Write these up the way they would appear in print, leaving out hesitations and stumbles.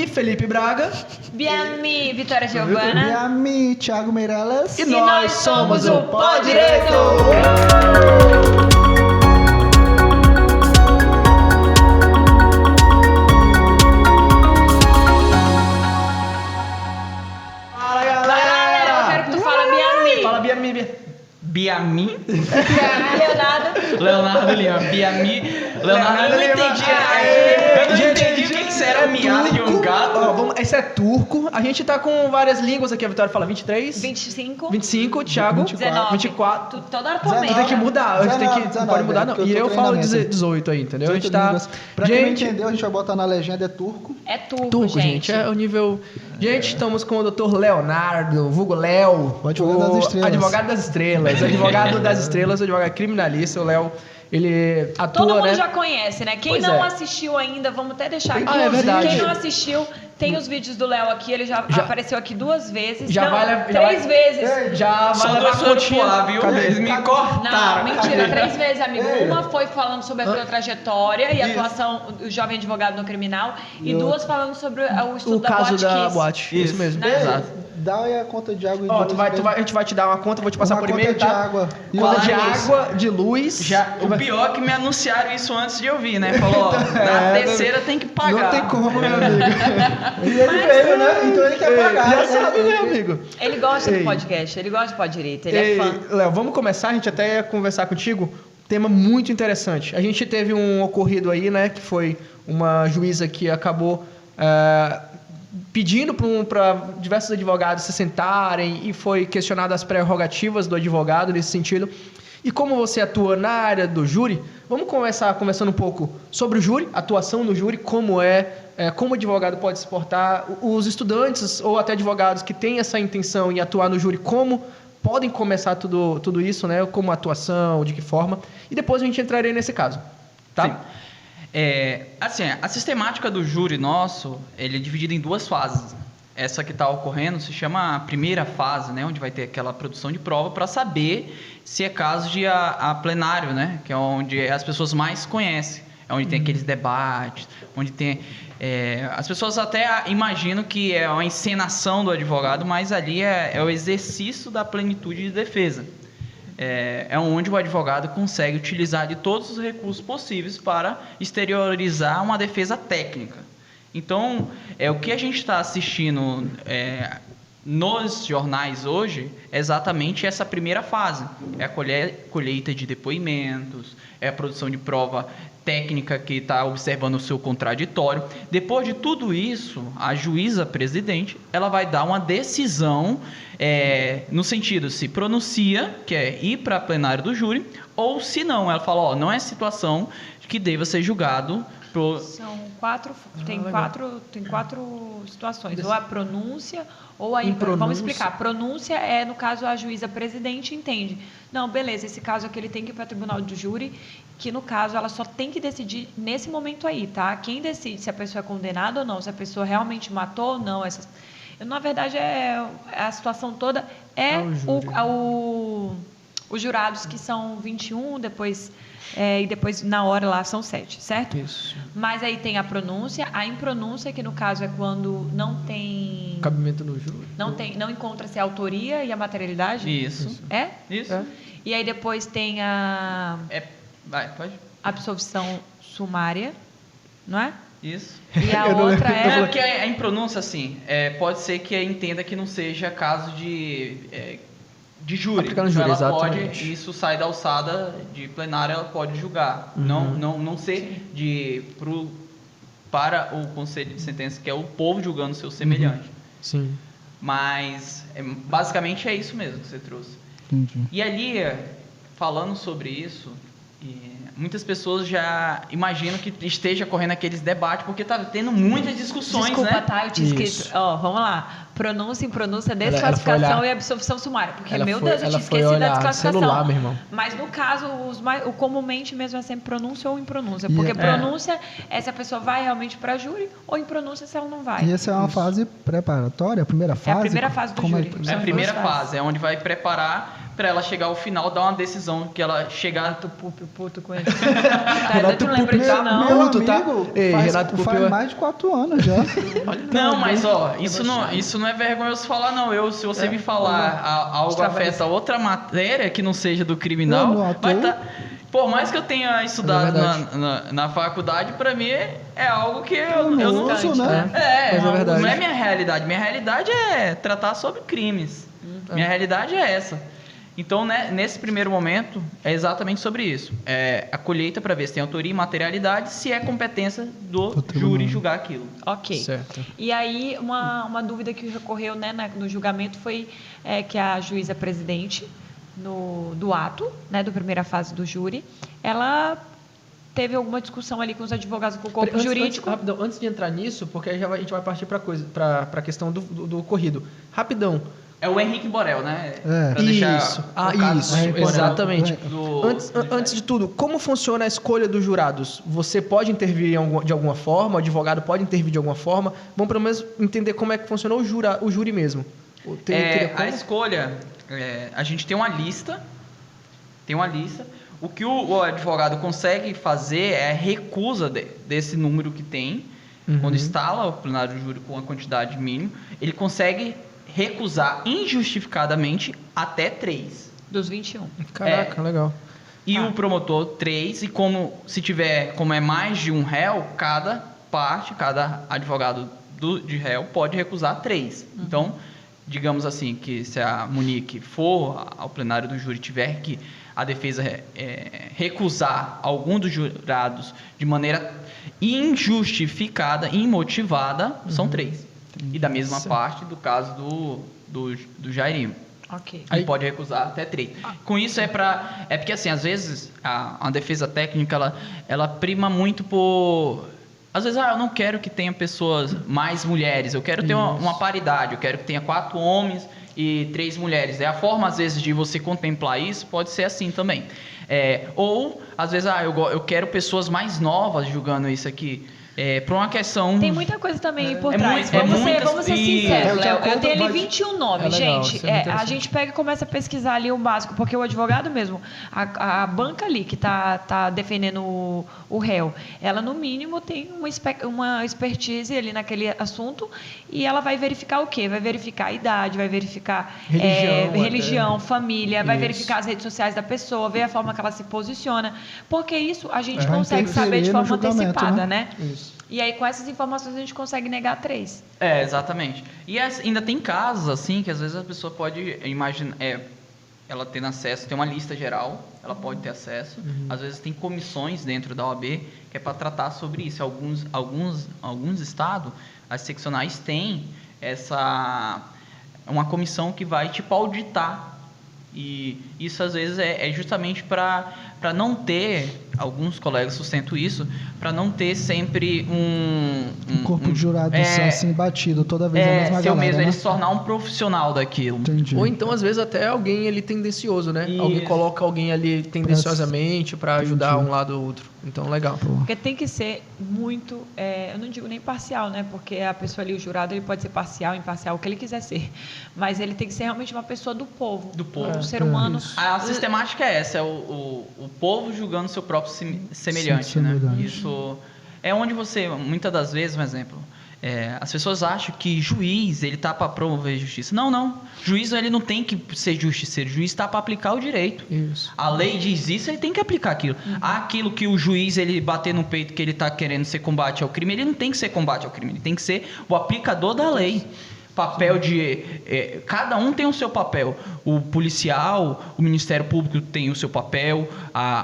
Felipe Braga. Biami, Vitória Giovana. Biami, Thiago Meirelles. E nós somos o Pó Direito. Fala, galera. Eu quero que tu fala Biami. Fala, Biami. Biami? Leonardo Lima. Biami. Leonardo, eu não entendi. Eu não entendi o que era miado de um gato. Ó, esse é turco. A gente tá com várias línguas aqui. A Vitória fala 23. 25. 25, Thiago. 19. 24. Toda hora também. Tu tem que mudar. A gente tem que. 19, Não pode mudar, não. porque E eu tô eu falo treinamento. 18 aí, entendeu? A gente 18 tá. línguas. Pra quem não Gente. entendeu, a gente vai botar na legenda, é turco. É Turco, gente. É o nível. Gente, estamos com o Dr. Leonardo, vulgo Léo. O advogado das estrelas. Advogado das estrelas. Advogado das estrelas, advogado criminalista. O Léo, ele atua, Todo mundo né? já conhece, né? Quem Pois não é. assistiu ainda, vamos até deixar aqui. Ah, é verdade. Quem não assistiu, tem os vídeos do Léo aqui. Ele já apareceu aqui 2 vezes. Já não, vai levar. 3 vezes. Já vai Só levar dois a foram continha. lá, viu? Cadê? Eles me cortaram. Não, mentira, 3 vezes, amigo. Ei. Uma foi falando sobre a tua trajetória e a atuação do jovem advogado no criminal. E 2 falando sobre o estudo O caso da Kiss. boate. Isso mesmo. Né? Exato. Dá aí a conta de água e Ó, luz, a gente vai te dar uma conta, vou te passar Uma por conta e-mail, de tá? água. E Conta outra de luz. água, de luz. O pior é que me anunciaram isso antes de eu vir, né? Falou, ó, na terceira tem que pagar. Não tem como, meu amigo. E ele veio, né? Então ele quer pagar. Já sabe, meu amigo. Ele gosta Ei. do podcast, ele gosta do Pó Direito, ele Ei, é fã. Léo, vamos começar, a gente até ia conversar contigo. Tema muito interessante. A gente teve um ocorrido aí, né? Que foi uma juíza que acabou pedindo para diversos advogados se sentarem e foi questionada as prerrogativas do advogado nesse sentido. E como você atua na área do júri, vamos começar conversando um pouco sobre o júri, atuação no júri, como como o advogado pode se portar, os estudantes ou até advogados que têm essa intenção em atuar no júri, como podem começar tudo isso, né? Como atuação, de que forma. E depois a gente entraria nesse caso, tá? Sim. Assim, a sistemática do júri nosso, ele é dividido em 2 fases. Essa que está ocorrendo se chama a primeira fase, né? Onde vai ter aquela produção de prova para saber se é caso de a plenário, né? Que é onde as pessoas mais conhecem. É onde tem aqueles debates, onde tem... as pessoas até imaginam que é uma encenação do advogado, mas ali é o exercício da plenitude de defesa. É onde o advogado consegue utilizar de todos os recursos possíveis para exteriorizar uma defesa técnica. Então, o que a gente está assistindo nos jornais hoje é exatamente essa primeira fase. É a colheita de depoimentos, é a produção de prova técnica que está observando o seu contraditório. Depois de tudo isso, a juíza presidente ela vai dar uma decisão no sentido se pronuncia, que é ir para plenário do júri, ou se não, ela fala, não é situação que deva ser julgado São 4, tem 4 situações, ou a pronúncia ou a impronúncia. Vamos explicar. A pronúncia é, no caso, a juíza presidente entende. Não, beleza, esse caso aqui ele tem que ir para o tribunal do júri, que no caso ela só tem que decidir nesse momento aí, tá? Quem decide se a pessoa é condenada ou não, se a pessoa realmente matou ou não. Na verdade, a situação toda os jurados, que são 21, depois... e depois, na hora lá, são 7, certo? Isso. Mas aí tem a pronúncia, a impronúncia, que no caso é quando não tem... Cabimento no júri. Não encontra-se a autoria e a materialidade? Isso. É? Isso. É. E aí depois tem a Vai, pode. absolvição sumária, não é? Isso. E a Eu não outra lembro. é... Porque a impronúncia, assim, pode ser que entenda que não seja caso de júri. Aplicar no júri, Então, ela exatamente. isso sai da alçada de plenária, ela pode julgar. Não ser para o conselho de sentença, que é o povo julgando o seu semelhante. Sim. Mas, basicamente, é isso mesmo que você trouxe. Entendi. E ali, falando sobre isso, muitas pessoas já imaginam que esteja correndo aqueles debates, porque está tendo muitas discussões, Desculpa, né? tá? Eu tinha escrito... Isso. Vamos lá. Pronúncia, impronúncia, Ela foi desclassificação olhar- e absolvição sumária. Porque, Ela meu foi- Deus, eu ela tinha foi esquecido da olhar desclassificação. celular, meu irmão. Mas no caso, o comumente mesmo é sempre pronúncia ou impronúncia. E Porque é- pronúncia é se a pessoa vai realmente para júri, ou impronúncia se ela não vai. E essa é uma fase preparatória, a primeira fase? primeira fase do Como júri. É a São primeira duas fases. fase, é onde vai preparar para ela chegar ao final, dar uma decisão que ela chegar... Renato Púpio, puto com ele. Renato Tu lembra disso, não? Meu Puto, tá? amigo, Ei, faz, Renato faz Pupil- mais de 4 anos já. Não, mas ó, isso não é vergonhoso falar, não. Se você me falar algo afeta outra matéria que não seja do criminal, Não, vai atua. tá. Por mais que eu tenha estudado verdade. na faculdade, pra mim é algo que eu não. Nossa, né? Mas é verdade. Não é minha realidade. Minha realidade é tratar sobre crimes. Minha realidade é essa. Então, né, nesse primeiro momento, é exatamente sobre isso. É a colheita para ver se tem autoria e materialidade, se é competência do júri julgar aquilo. Ok. Certo. E aí, uma dúvida que ocorreu, né, no julgamento foi que a juíza presidente do ato, né, da primeira fase do júri, ela teve alguma discussão ali com os advogados, com o corpo jurídico. Rapidão, antes de entrar nisso, porque aí a gente vai partir para a questão do ocorrido. Rapidão. É o Henrique Borel, né? É. Pra deixar Isso. focado Isso. no Exatamente. do- Antes de tudo, como funciona a escolha dos jurados? Você pode intervir de alguma forma? O advogado pode intervir de alguma forma? Vamos pelo menos entender como é que funcionou o júri mesmo. Teria como? A escolha, a gente tem uma lista. O que o advogado consegue fazer é a recusa desse número que tem. Quando instala o plenário do júri com a quantidade mínima, ele consegue recusar injustificadamente até 3. Dos 21. Caraca, legal. E o promotor 3, e como é mais de um réu, cada advogado de réu pode recusar 3. Então, digamos assim, que se a Monique for ao plenário do júri tiver que a defesa recusar algum dos jurados de maneira injustificada, imotivada, são 3. E da mesma parte do caso do Jairinho. Ok. Ele pode recusar até 3. Com isso é porque assim, às vezes a defesa técnica ela prima muito por... Às vezes, eu não quero que tenha pessoas mais mulheres, eu quero ter uma paridade, eu quero que tenha 4 homens e 3 mulheres. A forma, às vezes, de você contemplar isso pode ser assim também. Ou, às vezes, eu quero pessoas mais novas julgando isso aqui. Por uma questão... Tem muita coisa também por É trás. muito- Vamos ser sinceros, Léo. Eu tenho ali pode- 21 nomes, É legal, gente. isso é muito A interessante. gente pega e começa a pesquisar ali o básico, porque o advogado mesmo, a banca ali que tá defendendo o réu, ela no mínimo tem uma expertise ali naquele assunto e ela vai verificar o quê? Vai verificar a idade, vai verificar religião, família, vai Isso. verificar as redes sociais da pessoa, ver a forma que ela se posiciona, porque isso a gente Vai consegue saber de interferir no forma julgamento, antecipada, né? Isso. E aí, com essas informações, a gente consegue negar 3. Exatamente. E ainda tem casos, assim, que às vezes a pessoa pode imaginar... ela tendo acesso, tem uma lista geral, ela pode ter acesso. Às vezes tem comissões dentro da OAB que é para tratar sobre isso. Alguns estados, as seccionais têm uma comissão que vai, tipo, auditar. E isso, às vezes, é justamente para não ter... Alguns colegas sustentam isso, para não ter sempre Um corpo de jurados assim, batido toda vez a mesma ser o galera, mesmo, né? ele se tornar um profissional daquilo. Entendi. Ou então, às vezes, até alguém ali tendencioso, né? Isso. Alguém coloca alguém ali tendenciosamente para ajudar um lado ou outro. Então, legal. Porque tem que ser muito, eu não digo nem parcial, né? Porque a pessoa ali, o jurado, ele pode ser parcial, imparcial, o que ele quiser ser. Mas ele tem que ser realmente uma pessoa do povo. Do povo. Um ser humano. A sistemática é essa, é o povo julgando seu próprio semelhante, né? Semelhante. Isso é onde você, muitas das vezes, um exemplo, as pessoas acham que juiz, ele tá para promover justiça. Não. Juiz, ele não tem que ser justiceiro. Juiz está para aplicar o direito. Isso. A lei diz isso, ele tem que aplicar aquilo. Aquilo que o juiz, ele bater no peito que ele está querendo ser combate ao crime, ele não tem que ser combate ao crime, ele tem que ser o aplicador da lei. Papel de... cada um tem o seu papel. O policial, o Ministério Público tem o seu papel,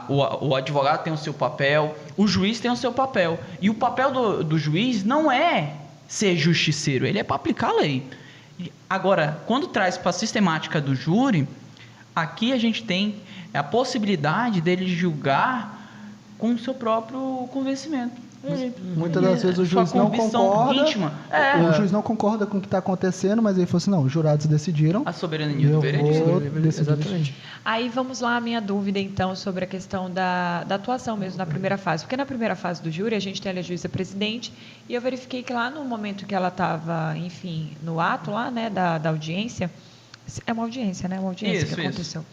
o advogado tem o seu papel, o juiz tem o seu papel. E o papel do juiz não é ser justiceiro, ele é para aplicar a lei. Agora, quando traz para a sistemática do júri, aqui a gente tem a possibilidade dele julgar com o seu próprio convencimento. Muitas das vezes o Sua juiz não convicção concorda. íntima. O juiz não concorda com o que está acontecendo, mas ele falou assim: não, os jurados decidiram. A soberania Eu do veredito. vou decidir. Exatamente. Aí vamos lá, a minha dúvida, então, sobre a questão da atuação mesmo na primeira fase. Porque na primeira fase do júri, a gente tem a juíza presidente, e eu verifiquei que lá no momento que ela estava, enfim, no ato lá, né, da audiência, É uma audiência, né? Uma audiência Isso, que aconteceu.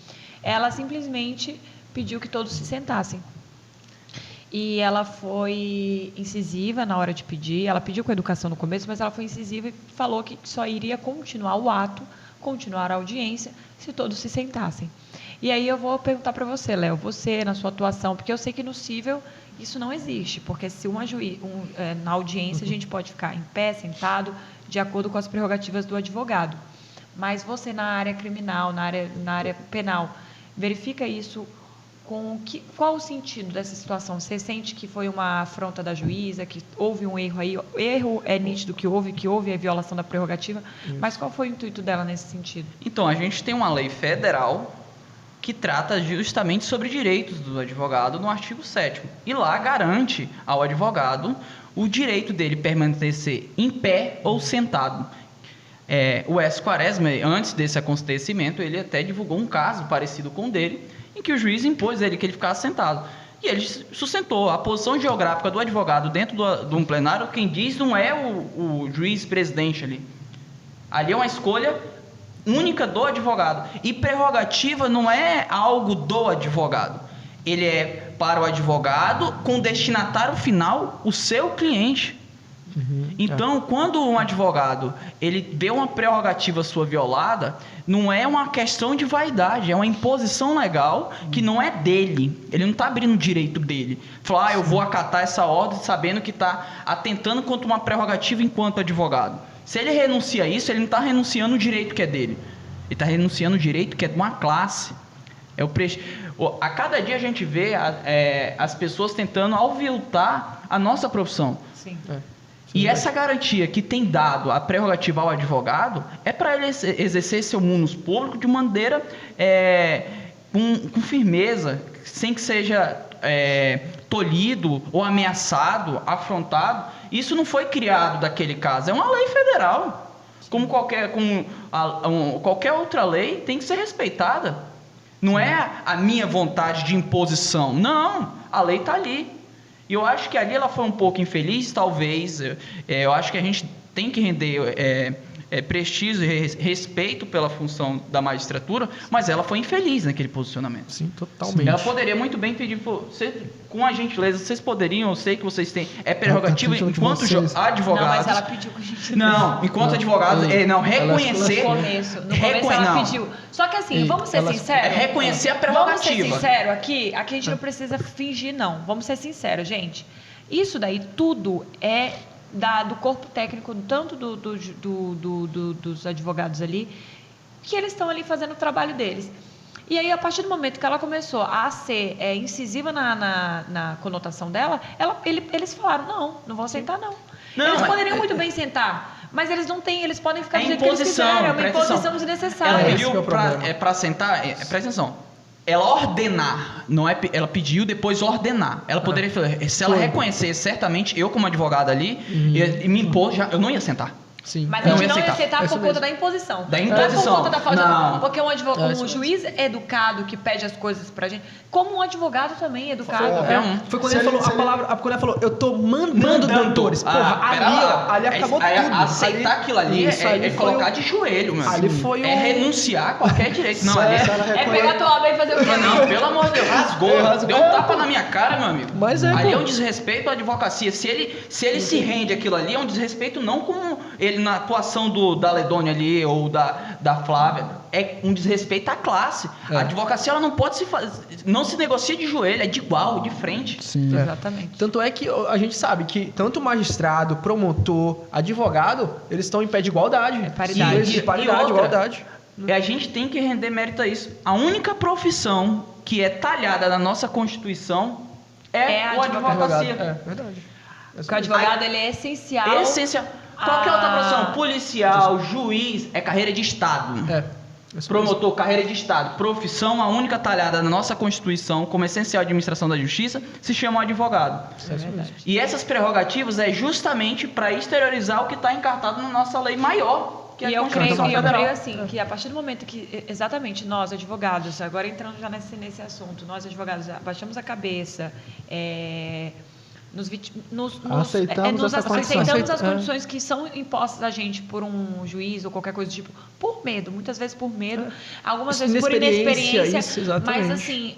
Ela simplesmente pediu que todos se sentassem. E ela foi incisiva na hora de pedir. Ela pediu com educação no começo, mas ela foi incisiva e falou que só iria continuar o ato, continuar a audiência, se todos se sentassem. E aí eu vou perguntar para você, Léo, você na sua atuação, porque eu sei que no cível isso não existe, porque se na audiência a gente pode ficar em pé, sentado, de acordo com as prerrogativas do advogado. Mas você na área criminal, na área penal, verifica isso qual o sentido dessa situação? Você sente que foi uma afronta da juíza, que houve um erro aí? O erro é nítido que houve a violação da prerrogativa, mas qual foi o intuito dela nesse sentido? Então, a gente tem uma lei federal que trata justamente sobre direitos do advogado no artigo 7º. E lá garante ao advogado o direito dele permanecer em pé ou sentado. O S. Quaresma, antes desse acontecimento, ele até divulgou um caso parecido com o dele, em que o juiz impôs ele que ele ficasse sentado. E ele sustentou. A posição geográfica do advogado dentro de um plenário, quem diz não é o juiz presidente ali. Ali é uma escolha única do advogado. E prerrogativa não é algo do advogado. Ele é para o advogado com destinatário final o seu cliente. Então, quando um advogado ele vê uma prerrogativa sua violada, não é uma questão de vaidade, é uma imposição legal que não é dele. Ele não está abrindo o direito dele. Falar, eu vou acatar essa ordem sabendo que está atentando contra uma prerrogativa enquanto advogado. Se ele renuncia a isso, ele não está renunciando o direito que é dele. Ele está renunciando o direito que é de uma classe. A cada dia a gente vê as pessoas tentando aviltar a nossa profissão. Sim. E essa garantia que tem dado a prerrogativa ao advogado é para ele exercer seu munus público de maneira com firmeza, sem que seja tolhido ou ameaçado, afrontado. Isso não foi criado daquele caso, é uma lei federal. Como qualquer outra lei, tem que ser respeitada. Não é a minha vontade de imposição. Não, a lei está ali. E eu acho que ali ela foi um pouco infeliz, talvez. Eu acho que a gente tem que render prestígio e respeito pela função da magistratura, mas ela foi infeliz naquele posicionamento. Sim, totalmente. Ela poderia muito bem pedir, com a gentileza, vocês poderiam, eu sei que vocês têm, prerrogativa enquanto advogados. Não, mas ela pediu com a gente. Não, enquanto advogado, reconhecer. No começo ela pediu. Só que assim, vamos ser sinceros. Reconhecer a prerrogativa. Vamos ser sinceros aqui a gente não precisa fingir, não. Vamos ser sinceros, gente. Isso daí tudo é do corpo técnico, tanto dos advogados ali, que eles estão ali fazendo o trabalho deles. E aí, a partir do momento que ela começou a ser incisiva na conotação dela, eles falaram, não vão sentar, não. Eles poderiam muito bem sentar, mas eles não têm, eles podem ficar do jeito que eles quiserem. É uma imposição desnecessária. Ela pediu para sentar, presta atenção. Ela ordenar, não é? Ela pediu depois ordenar. Ela poderia falar, se ela reconhecer, certamente, eu como advogado ali, me impor, eu não ia sentar. Sim. Mas a gente não ia aceitar por conta da imposição. Da imposição. Não é por conta da falta de... Porque um juiz educado que pede as coisas pra gente, como um advogado também é educado. Foi quando ele falou a palavra, quando ele falou, eu tô mandando doutores. Porra, ali acabou tudo. Aceitar aquilo ali é colocar de joelho, meu. Ali foi renunciar a qualquer direito. Não, pegar tua obra e fazer o quê? Não, pelo amor de Deus, rasgou. Deu um tapa na minha cara, meu amigo. Mas ali é um desrespeito à advocacia. Se ele se rende aquilo ali, é um desrespeito não como ele na atuação da Ledônia ali ou da Flávia, é um desrespeito à classe. A advocacia ela não pode não se negocia de joelho, é de igual, de frente. Sim. Exatamente. Tanto é que a gente sabe que tanto magistrado, promotor, advogado, eles estão em pé de igualdade. Paridade. Paridade, igualdade. E a gente tem que render mérito a isso. A única profissão que é talhada na nossa Constituição é a advocacia. É verdade. Porque o advogado ele é essencial. Qualquer outra profissão, policial, juiz, é carreira de Estado. Promotor, carreira de Estado. Profissão, a única talhada na nossa Constituição como essencial de administração da justiça, se chama advogado. É verdade. E essas prerrogativas é justamente para exteriorizar o que está encartado na nossa lei maior, que é a Constituição Federal. Eu creio assim, que a partir do momento que, exatamente, nós advogados, agora entrando já nesse assunto, nós advogados abaixamos a cabeça, Aceitamos essa condição. aceitamos as condições que são impostas a gente por um juiz ou qualquer coisa do tipo, por medo, muitas vezes por medo, algumas vezes por inexperiência. Isso, exatamente. Mas assim,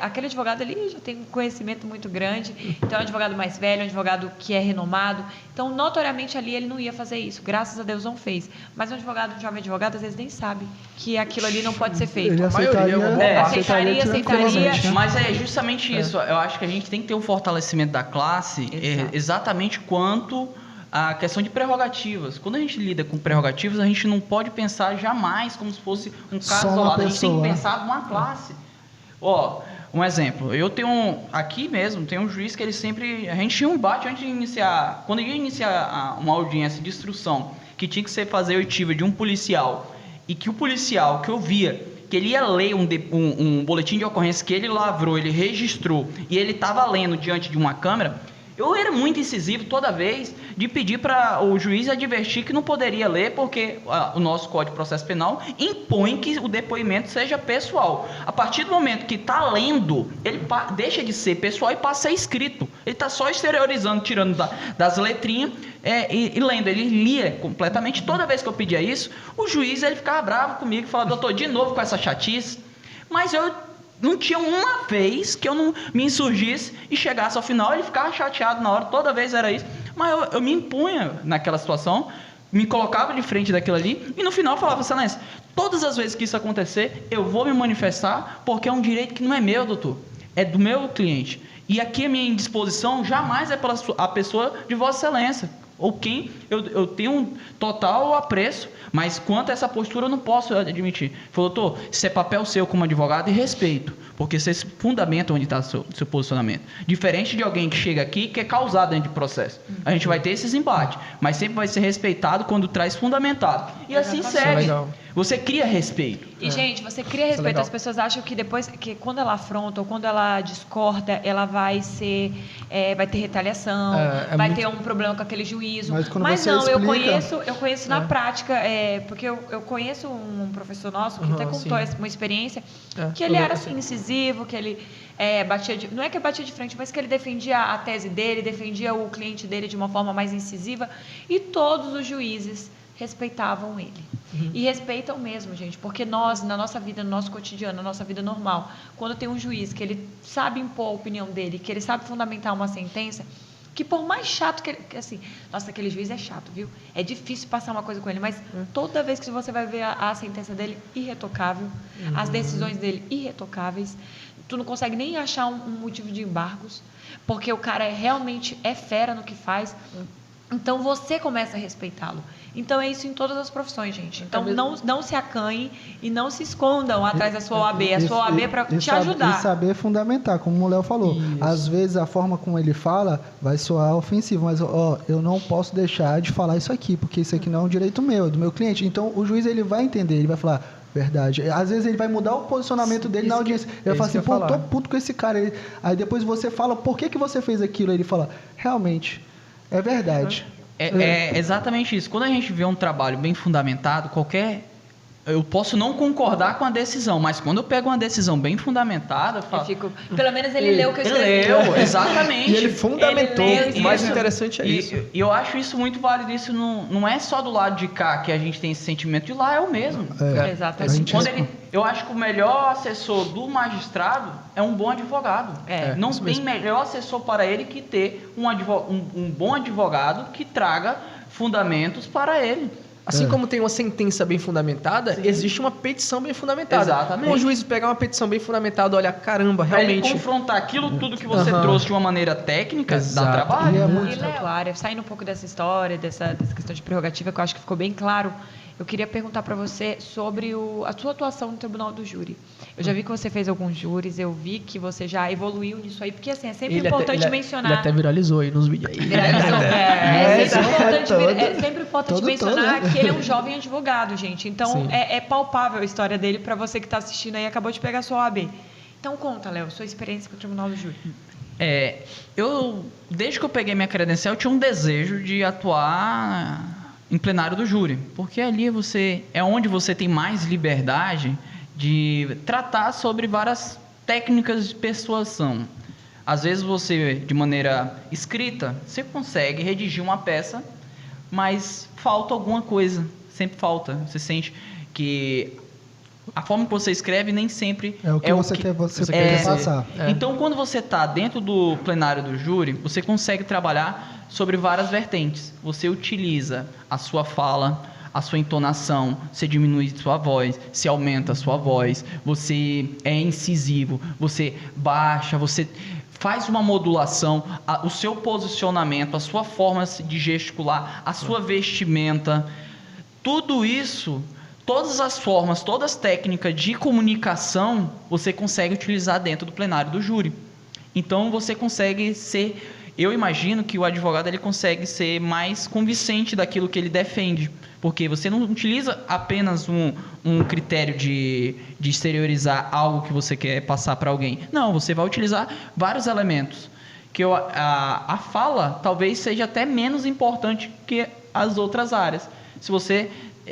aquele advogado ali já tem um conhecimento muito grande, então é um advogado mais velho, um advogado que é renomado. Então, notoriamente ali ele não ia fazer isso. Graças a Deus não fez. Mas um jovem advogado, às vezes nem sabe que aquilo ali não pode ser feito. Ele aceitaria. Aceitaria. Mas é justamente isso. Eu acho que a gente tem que ter um fortalecimento da classe exatamente quanto à questão de prerrogativas. Quando a gente lida com prerrogativas, a gente não pode pensar jamais como se fosse um caso isolado. A gente tem que pensar numa classe. Um exemplo. Eu tenho aqui mesmo, tem um juiz que ele sempre... A gente tinha um embate antes de iniciar... Quando ia iniciar uma audiência de instrução, que tinha que fazer oitiva de um policial, e que o policial que eu via que ele ia ler um boletim de ocorrência que ele lavrou, ele registrou, e ele estava lendo diante de uma câmera, eu era muito incisivo toda vez de pedir para o juiz advertir que não poderia ler, porque o nosso Código de Processo Penal impõe que o depoimento seja pessoal. A partir do momento que está lendo, ele deixa de ser pessoal e passa a ser escrito. Ele está só exteriorizando, tirando das letrinhas e lendo. Ele lia completamente. Toda vez que eu pedia isso, o juiz ele ficava bravo comigo e falava: doutor, de novo com essa chatice. Mas eu não tinha uma vez que eu não me insurgisse e chegasse ao final, ele ficava chateado na hora, toda vez era isso. Mas eu me impunha naquela situação, me colocava de frente daquilo ali, e no final falava: excelência, todas as vezes que isso acontecer, eu vou me manifestar, porque é um direito que não é meu, doutor, é do meu cliente. E aqui a minha indisposição jamais é pela a pessoa de Vossa Excelência, ou quem eu tenho um total apreço, mas quanto a essa postura eu não posso admitir. Falou: doutor, isso é papel seu como advogado e respeito, porque você fundamenta onde está o seu posicionamento. Diferente de alguém que chega aqui e quer causar dentro de processo. A gente vai ter esses embates, mas sempre vai ser respeitado quando traz fundamentado. E assim segue. Você cria respeito. E, gente, você cria respeito. As pessoas acham que depois, que quando ela afronta ou quando ela discorda, ela vai ter retaliação, vai ter um problema com aquele juízo. Mas não, explica... eu conheço na prática, porque eu conheço um professor nosso que até contou uma experiência, que ele era assim, incisivo, que ele não é que batia de frente, mas que ele defendia a tese dele, defendia o cliente dele de uma forma mais incisiva, e todos os juízes respeitavam ele. E respeitam mesmo, gente, porque nós, na nossa vida, no nosso cotidiano, na nossa vida normal, quando tem um juiz que ele sabe impor a opinião dele, que ele sabe fundamentar uma sentença, que por mais chato que ele... Assim, nossa, aquele juiz é chato, viu? É difícil passar uma coisa com ele, mas toda vez que você vai ver a sentença dele, irretocável, as decisões dele, irretocáveis, tu não consegue nem achar um motivo de embargos, porque o cara realmente é fera no que faz. Então, você começa a respeitá-lo. Então, é isso em todas as profissões, gente. Então, não se acanhem e não se escondam atrás da sua OAB. A sua OAB é para te ajudar. E saber fundamentar, como o Léo falou. Isso. Às vezes, a forma como ele fala vai soar ofensivo, mas eu não posso deixar de falar isso aqui, porque isso aqui não é um direito meu, é do meu cliente. Então, o juiz ele vai entender, ele vai falar: verdade. Às vezes ele vai mudar o posicionamento dele na audiência. Eu falo assim: pô, tô puto com esse cara. Aí depois você fala: por que você fez aquilo? Aí ele fala: realmente... É verdade. É exatamente isso. Quando a gente vê um trabalho bem fundamentado, eu posso não concordar com a decisão, mas quando eu pego uma decisão bem fundamentada, eu falo... Pelo menos ele leu o que eu escrevi. Ele leu, exatamente. E ele fundamentou. O mais interessante é isso. E eu acho isso muito válido. Isso não é só do lado de cá que a gente tem esse sentimento, de lá é o mesmo. Exatamente. Eu acho que o melhor assessor do magistrado é um bom advogado. Não tem melhor assessor para ele que ter um bom advogado que traga fundamentos para ele. Assim como tem uma sentença bem fundamentada, existe uma petição bem fundamentada. Exatamente. O juiz pegar uma petição bem fundamentada, olha, caramba, realmente... Pra ele confrontar aquilo tudo que você trouxe de uma maneira técnica, dá trabalho. E, Léo, saindo um pouco dessa história, dessa questão de prerrogativa, que eu acho que ficou bem claro, eu queria perguntar para você sobre a sua atuação no Tribunal do Júri. Eu já vi que você fez alguns júris, eu vi que você já evoluiu nisso aí, porque assim, é sempre importante mencionar... Ele até viralizou aí nos vídeos aí. Viralizou. É sempre importante mencionar que ele é um jovem advogado, gente. Então, é palpável a história dele para você que está assistindo aí, acabou de pegar a sua OAB. Então, conta, Léo, sua experiência com o Tribunal do Júri. Desde que eu peguei minha credencial, eu tinha um desejo de atuar em plenário do júri, porque ali é onde você tem mais liberdade de tratar sobre várias técnicas de persuasão. Às vezes você, de maneira escrita, você consegue redigir uma peça, mas falta alguma coisa, sempre falta. Você sente que a forma que você escreve nem sempre é o que você quer passar. Então, quando você está dentro do plenário do júri, você consegue trabalhar sobre várias vertentes. Você utiliza a sua fala, a sua entonação, você diminui sua voz, se aumenta a sua voz, você é incisivo, você baixa, você faz uma modulação, o seu posicionamento, a sua forma de gesticular, a sua vestimenta, tudo isso, todas as formas, todas as técnicas de comunicação, você consegue utilizar dentro do plenário do júri. Então, você consegue ser... Eu imagino que o advogado ele consegue ser mais convincente daquilo que ele defende, porque você não utiliza apenas um critério de exteriorizar algo que você quer passar para alguém. Não, você vai utilizar vários elementos. Que a fala talvez seja até menos importante que as outras áreas. Se você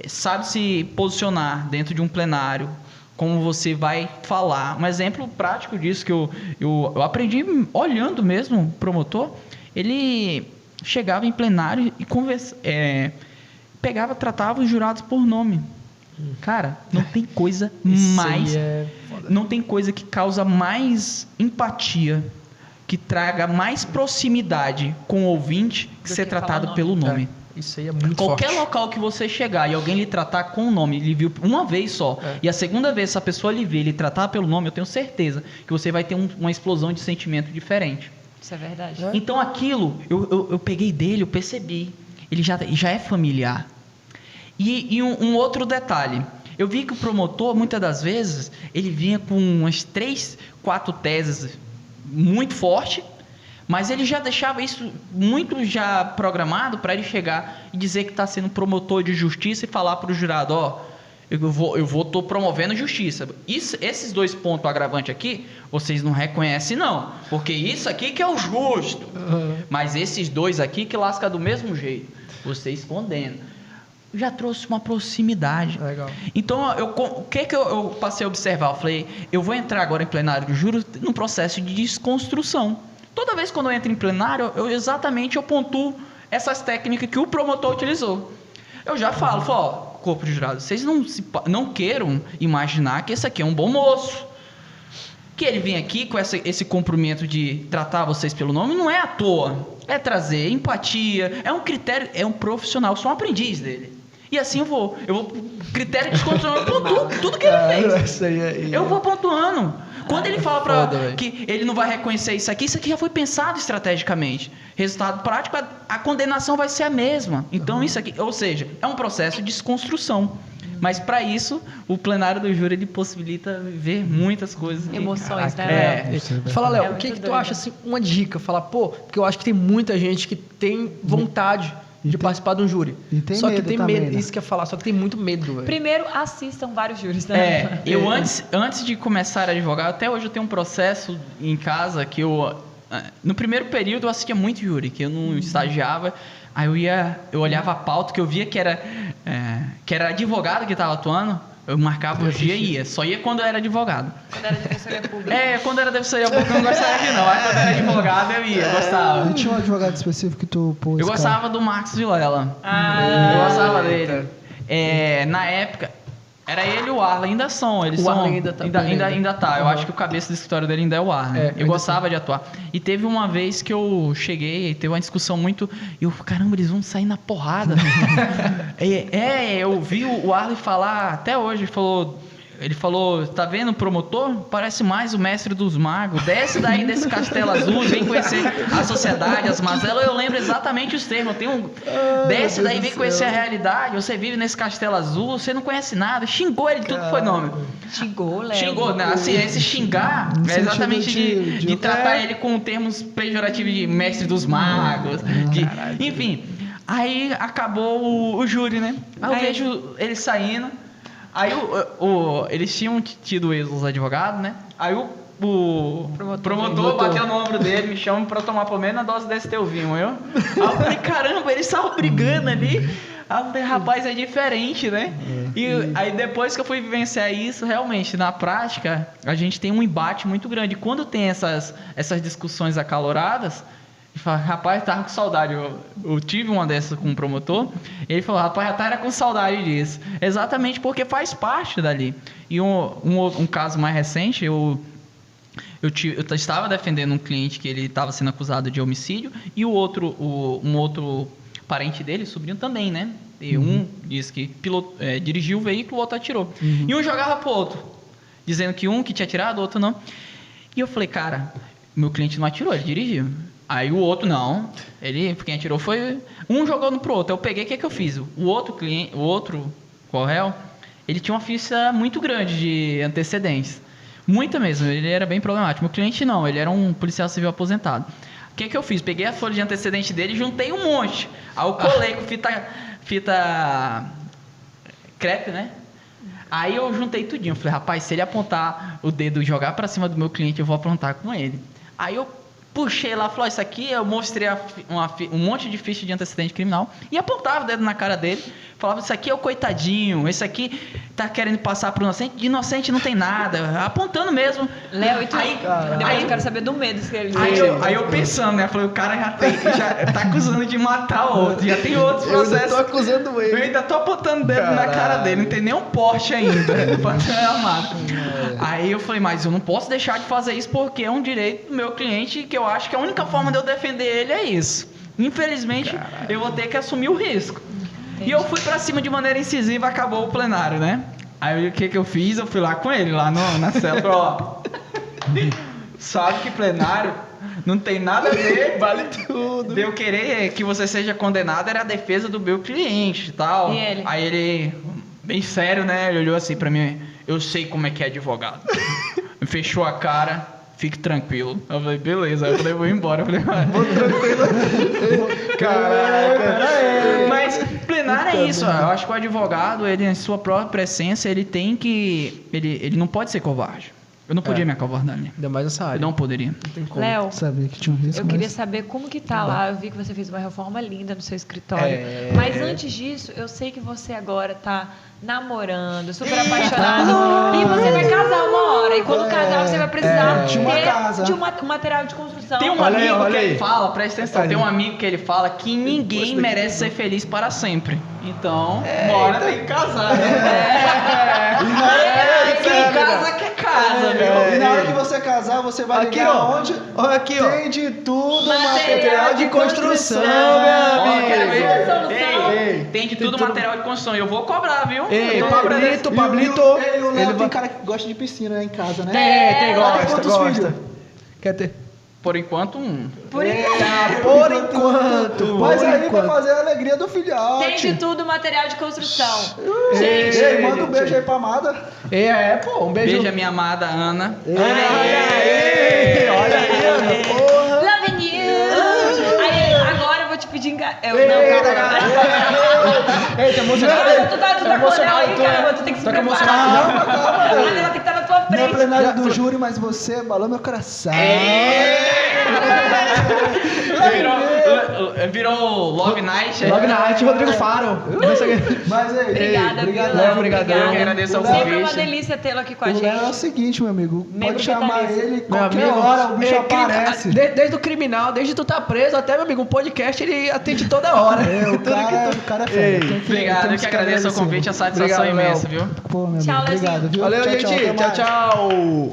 sabe se posicionar dentro de um plenário, como você vai falar. Um exemplo prático disso que eu aprendi olhando mesmo o promotor, ele chegava em plenário e tratava os jurados por nome. Cara, não tem coisa mais... Não tem coisa que causa mais empatia, que traga mais proximidade com o ouvinte que ser tratado pelo nome. Isso aí é muito Qualquer forte. local que você chegar e alguém lhe tratar com o nome, ele viu uma vez só, e a segunda vez essa pessoa lhe ver, lhe tratar pelo nome, eu tenho certeza que você vai ter uma explosão de sentimento diferente. Isso é verdade. Então aquilo, eu peguei dele, eu percebi, ele já é familiar. E um outro detalhe, eu vi que o promotor, muitas das vezes, ele vinha com umas 3, 4 teses muito fortes, mas ele já deixava isso muito já programado para ele chegar e dizer que está sendo promotor de justiça e falar para o jurado, eu tô promovendo justiça. Esses 2 pontos agravantes aqui, vocês não reconhecem não, porque isso aqui que é o justo. Mas esses 2 aqui que lasca do mesmo jeito, vocês condenam. Já trouxe uma proximidade. Legal. Então, o que eu passei a observar? Eu falei, eu vou entrar agora em plenário de júri num processo de desconstrução. Toda vez quando eu entro em plenário, eu pontuo essas técnicas que o promotor utilizou. Eu já falo, corpo de jurado, vocês não queiram imaginar que esse aqui é um bom moço. Que ele vem aqui com esse comprometimento de tratar vocês pelo nome, não é à toa. É trazer empatia, é um critério, é um profissional, eu sou um aprendiz dele. E assim eu vou critério de desconstrução, eu pontuo tudo que ele fez. Eu vou pontuando. Quando ele fala que ele não vai reconhecer isso aqui já foi pensado estrategicamente. Resultado prático, a condenação vai ser a mesma. Então isso aqui, ou seja, é um processo de desconstrução. Mas para isso, o plenário do júri ele possibilita ver muitas coisas. Emoções, né? Fala, Léo, o que tu acha, assim, uma dica? Fala, porque eu acho que tem muita gente que tem vontade de participar de um júri. E tem só medo que tem também, medo, né? isso que eu ia falar, só que tem muito medo, velho. Primeiro, assistam vários júris, né? Eu antes de começar a advogar, até hoje eu tenho um processo em casa que no primeiro período eu assistia muito júri, que eu não estagiava. Aí eu olhava a pauta, que eu via que era advogado que estava atuando, eu marcava o dia e ia. Só ia quando eu era advogado. Quando era defensoria pública. Quando era defensoria pública eu não gostava de não. Aí quando era advogado eu ia, gostava. E tinha um advogado específico que tu pôs? Eu gostava do Marcos Vilela. Eu gostava dele. Na época, era ele e o Arlen, ainda são. Eles são, Arlen ainda tá. Eu acho que o cabeça do escritório dele ainda é o Arlen. Eu gostava de atuar. E teve uma vez que eu cheguei e teve uma discussão muito... E eu, caramba, eles vão sair na porrada. Eu vi o Arlen falar, até hoje, ele falou, tá vendo o promotor? Parece mais o mestre dos magos. Desce daí desse castelo azul, vem conhecer a sociedade, as mazelas. Eu lembro exatamente os termos. Desce daí, vem conhecer a realidade. Você vive nesse castelo azul, você não conhece nada. Xingou ele, tudo foi nome. Xingou, Léo. Xingou, né? Assim, esse xingar é exatamente de tratar ele com termos pejorativos de mestre dos magos. Enfim, aí acabou o júri, né? Aí eu vejo ele saindo. Aí eles tinham tido os advogados, né? Aí o promotor bateu no ombro dele, me chama pra eu tomar pelo menos a dose desse teu vinho, Aí eu falei, caramba, eles estavam brigando ali. Aí eu falei, rapaz, é diferente, né? E aí depois que eu fui vivenciar isso, realmente, na prática, a gente tem um embate muito grande. Quando tem essas discussões acaloradas, e fala, rapaz, tava com saudade. Eu tive uma dessas com um promotor. Ele falou, rapaz, já tava com saudade disso. Exatamente porque faz parte dali. E um caso mais recente, eu estava defendendo um cliente que ele estava sendo acusado de homicídio. E um outro parente dele, sobrinho também, né? E um disse que dirigiu o veículo, o outro atirou. E um jogava pro outro, dizendo que um que tinha atirado, o outro não. E eu falei, cara, meu cliente não atirou, ele dirigiu. Aí o outro não, quem atirou foi... Um jogou no pro outro, eu peguei, o que eu fiz? O outro, qual réu, ele tinha uma ficha muito grande de antecedentes. Muita mesmo, ele era bem problemático. Meu cliente não, ele era um policial civil aposentado. O que eu fiz? Peguei a folha de antecedente dele e juntei um monte. Aí eu colei com fita crepe, né? Aí eu juntei tudinho. Falei, rapaz, se ele apontar o dedo e jogar pra cima do meu cliente, eu vou aprontar com ele. Aí eu puxei lá, falou, isso aqui, eu mostrei um monte de ficha de antecedente criminal e apontava o dedo na cara dele, falava, isso aqui é o coitadinho, esse aqui tá querendo passar pro inocente, de inocente não tem nada, apontando mesmo. Léo, e tu? Depois eu quero saber do medo que ele aí eu pensando, né, falei, o cara já tá acusando de matar o outro, já tem outros processos. Eu ainda tô acusando ele. Eu ainda tô apontando o dedo na cara dele, não tem nem um Porsche ainda, pra ser armado. Aí eu falei, mas eu não posso deixar de fazer isso porque é um direito do meu cliente que eu acho que a única forma de eu defender ele é isso. Infelizmente, eu vou ter que assumir o risco. Entendi. E eu fui pra cima de maneira incisiva, acabou o plenário, né? Aí o que eu fiz? Eu fui lá com ele, lá na cela, ó. Sabe que plenário não tem nada a ver, vale tudo. De eu querer que você seja condenado, era a defesa do meu cliente e tal. E ele? Aí ele, bem sério, né? Ele olhou assim pra mim, eu sei como é que é advogado. Fechou a cara, fique tranquilo. Eu falei, beleza. Aí eu falei, vou embora. Eu falei, vou tranquilo. Caraca. Mas plenário é isso. Eu acho que o advogado, ele, em sua própria essência, ele tem que... Ele não pode ser covarde. Eu não podia me acovardar ali. Ainda mais nessa área. Eu não poderia. Não tem como. Léo, Sabia que tinha um risco, eu queria saber como que tá lá. Eu vi que você fez uma reforma linda no seu escritório. Mas antes disso, eu sei que você agora tá namorando, super apaixonado. E você vai casar uma hora. E quando casar, você vai precisar de uma casa. de um material de construção. Tem um amigo que ele fala, presta atenção, tem um amigo que ele fala que ninguém merece ser feliz para sempre. Então, uma hora tem que casar, né? Quem casa quer casa, meu. E na hora que você casar, você vai Aqui, ligar ó. onde? Olha aqui, ó. Tem de tudo, Material de construção, meu Ó, amigo. quero ver. Solução. Ei, tem de tudo material de construção. Eu vou cobrar, viu? Ei, Eu tô cobrando esse- Pablito. E o Léo tem vai... cara que gosta de piscina, né, em casa, né? Tem, Tem quantos gosta. filhos? Quer ter? Por enquanto, um. Por enquanto. Por enquanto. Mas aí vai fazer a alegria do filhote. Tem de tudo material de construção. Ei, manda um beijo aí pra amada. Pô, um beijo. Beijo a minha amada Ana. Olha aí, porra. Loving you. Aí, agora eu vou te pedir... Não, calma. Ei, tá emocionado? Tu tá emocionado aí, caramba. Tu tem que se preparar. Mas ela tem que estar na tua Não é frente. plenário do júri, mas você balou meu coração. Virou Love Night. Love Night, Rodrigo Faro. Mas aí, Obrigada, obrigado, Léo. obrigado. Eu que agradeço ao Sempre uma convite. delícia tê-lo aqui com a O Léo é o gente. seguinte, meu amigo. Membro Pode chamar vitalício. ele Meu qualquer amigo, hora, o bicho aparece. Desde o criminal, desde tu tá preso até, meu amigo, um podcast ele atende toda hora. O cara é fera. Obrigado, eu que agradeço o convite, a satisfação Obrigado, imensa, viu? Pô, meu Tchau, amigo, obrigado, Leozinho. viu? Valeu, Tchau, gente. até mais. Tchau.